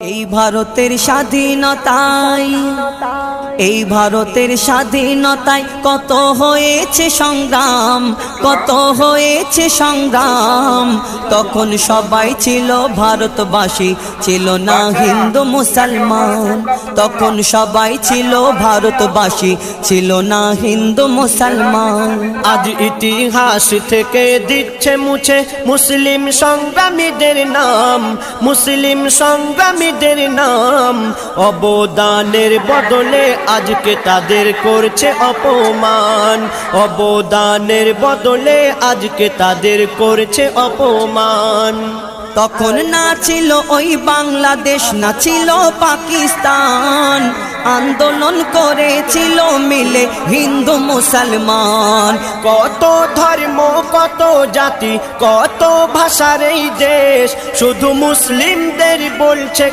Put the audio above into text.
এই ভারতের স্বাধীনতায় কত হয়েছে সংগ্রাম, কত হয়েছে সংগ্রাম। তখন সবাই ছিল ভারতবাসী, ছিল না হিন্দু মুসলমান। তখন সবাই ছিল ভারতবাসী, ছিল না হিন্দু মুসলমান। আজ ইতিহাস থেকে দিচ্ছে মুছে মুসলিম সংগ্রামীদের নাম, মুসলিম সংগ্রামীদের নাম। অবদানের বদলে আজকে তাদের করছে অপমান, অবদানের বদলে আজকে তাদের করছে অপমান। তখন না ছিল ওই বাংলাদেশ, না ছিল পাকিস্তান। আন্দোলন করেছিল মিলে হিন্দু মুসলমান। কত ধর্ম, কত জাতি, কত ভাষার এই দেশ, শুধু মুসলিমদের বলছে